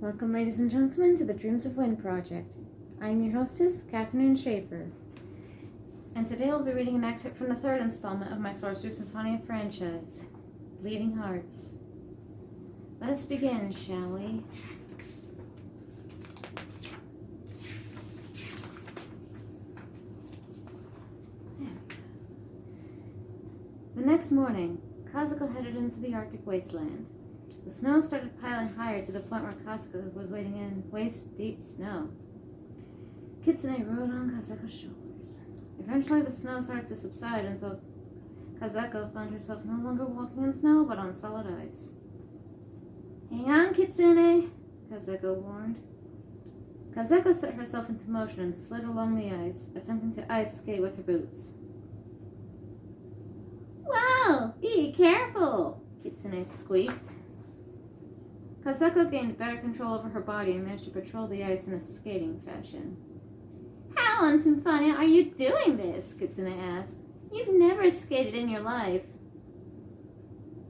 Welcome, ladies and gentlemen, to the Dreams of Wind Project. I'm your hostess, Catherine Schaefer. And today I'll be reading an excerpt from the third installment of my Sorcery Symphonia franchise, Bleeding Hearts. Let us begin, shall we? The next morning, Kazuko headed into the Arctic wasteland. The snow started piling higher to the point where Kazuko was wading in waist-deep snow. Kitsune rode on Kazuko's shoulders. Eventually, the snow started to subside until Kazuko found herself no longer walking in snow, but on solid ice. "Hang on, Kitsune," Kazuko warned. Kazuko set herself into motion and slid along the ice, attempting to ice skate with her boots. "Whoa! Be careful!" Kitsune squeaked. Kazuko gained better control over her body and managed to patrol the ice in a skating fashion. "How on Symphonia are you doing this?" Kitsune asked. "You've never skated in your life."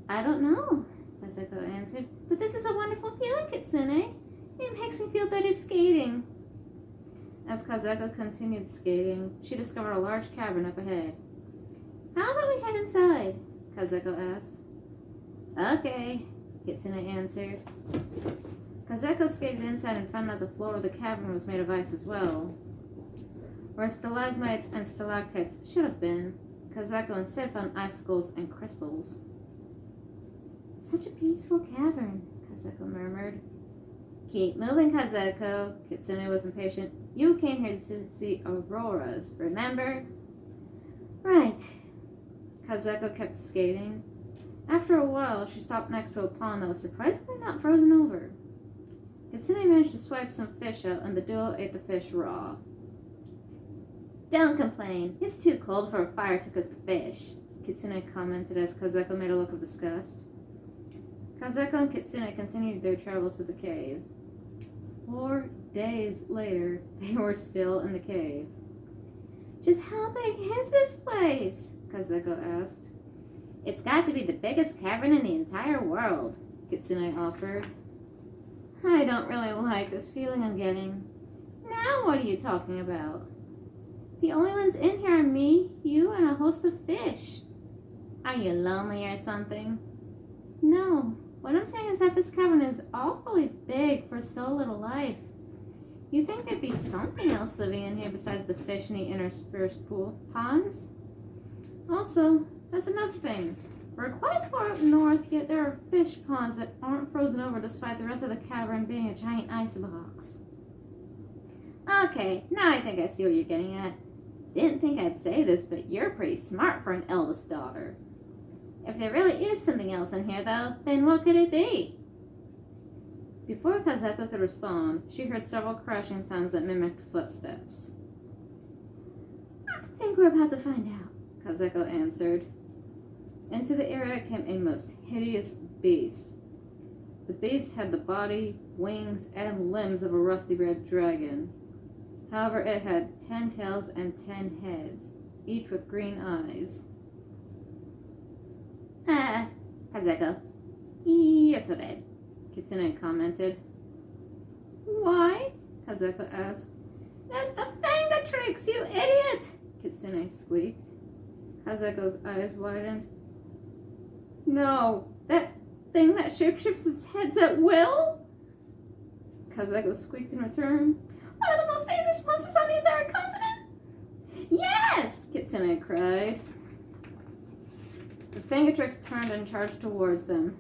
"I don't know," Kazuko answered, "but this is a wonderful feeling, Kitsune. It makes me feel better skating." As Kazuko continued skating, she discovered a large cavern up ahead. "How about we head inside?" Kazuko asked. "Okay," Kitsune answered. Kazuko skated inside and found out the floor of the cavern was made of ice as well. Where stalagmites and stalactites should have been, Kazuko instead found icicles and crystals. "Such a peaceful cavern," Kazuko murmured. "Keep moving, Kazuko." Kitsune was impatient. "You came here to see auroras, remember?" "Right." Kazuko kept skating. After a while, she stopped next to a pond that was surprisingly not frozen over. Kitsune managed to swipe some fish out, and the duo ate the fish raw. "Don't complain. It's too cold for a fire to cook the fish," Kitsune commented as Kazuko made a look of disgust. Kazuko and Kitsune continued their travels to the cave. 4 days later, they were still in the cave. "Just how big is this place?" Kazuko asked. "It's got to be the biggest cavern in the entire world," Kitsune offered. "I don't really like this feeling I'm getting." "Now what are you talking about?" "The only ones in here are me, you, and a host of fish." "Are you lonely or something?" "No. What I'm saying is that this cavern is awfully big for so little life. You think there'd be something else living in here besides the fish in the interspersed ponds? Also, that's another thing. We're quite far up north, yet there are fish ponds that aren't frozen over despite the rest of the cavern being a giant icebox." "Okay, now I think I see what you're getting at. Didn't think I'd say this, but you're pretty smart for an eldest daughter. If there really is something else in here, though, then what could it be?" Before Kazuko could respond, she heard several crashing sounds that mimicked footsteps. "I think we're about to find out," Kazuko answered. Into the area came a most hideous beast. The beast had the body, wings, and limbs of a rusty red dragon. However, it had 10 tails and 10 heads, each with green eyes. Kazuko, you're so dead," Kitsune commented. "Why?" Kazuko asked. "That's the Fangatrix, you idiot!" Kitsune squeaked. Kazuko's eyes widened. "No, that thing that shapeshifts its heads at will?" Kazuko squeaked in return. "One of the most dangerous monsters on the entire continent?" "Yes!" Kitsune cried. The Fangatrix turned and charged towards them.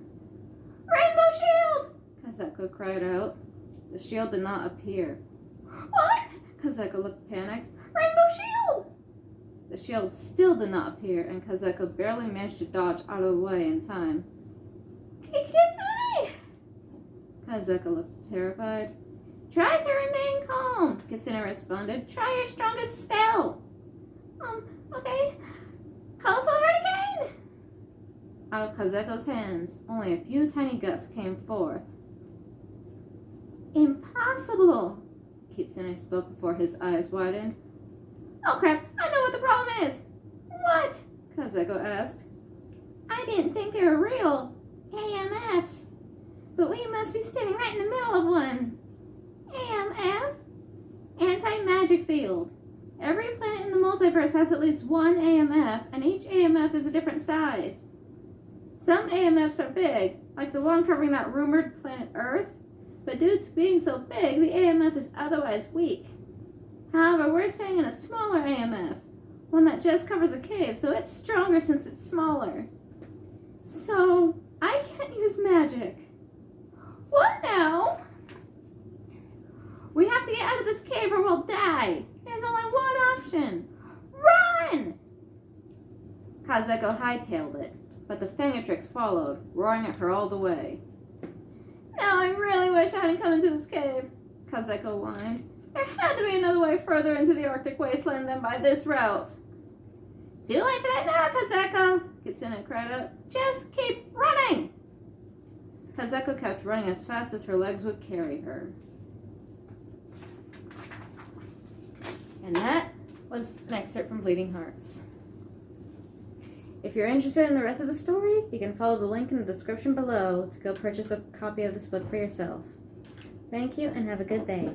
"Rainbow Shield!" Kazuko cried out. The shield did not appear. "What?" Kazuko looked panicked. "Rainbow Shield!" The shield still did not appear, and Kazuko barely managed to dodge out of the way in time. "Kitsune!" Kazuko looked terrified. "Try to remain calm," Kitsune responded. "Try your strongest spell." Okay. Colorful Hurricane!" Out of Kazuko's hands, only a few tiny gusts came forth. "Impossible!" Kitsune spoke before his eyes widened. "Oh crap, I know what the problem is!" "What?" Kazuko asked. "I didn't think they were real. AMFs. But we must be standing right in the middle of one. AMF? Anti-magic field. Every planet in the multiverse has at least one AMF, and each AMF is a different size. Some AMFs are big, like the one covering that rumored planet Earth, but due to being so big, the AMF is otherwise weak. However, we're staying in a smaller AMF, one that just covers a cave, so it's stronger since it's smaller. So, I can't use magic. What now? We have to get out of this cave or we'll die. There's only one option. Run! Kazeko hightailed it, but the Fingertrix followed, roaring at her all the way. Now I really wish I hadn't come into this cave, Kazeko whined. There had to be another way further into the Arctic wasteland than by this route. Too late for that now, Kazeko, Kitsune cried out. Just keep running! Kazeko kept running as fast as her legs would carry her. And that was an excerpt from Bleeding Hearts. If you're interested in the rest of the story, you can follow the link in the description below to go purchase a copy of this book for yourself. Thank you and have a good day.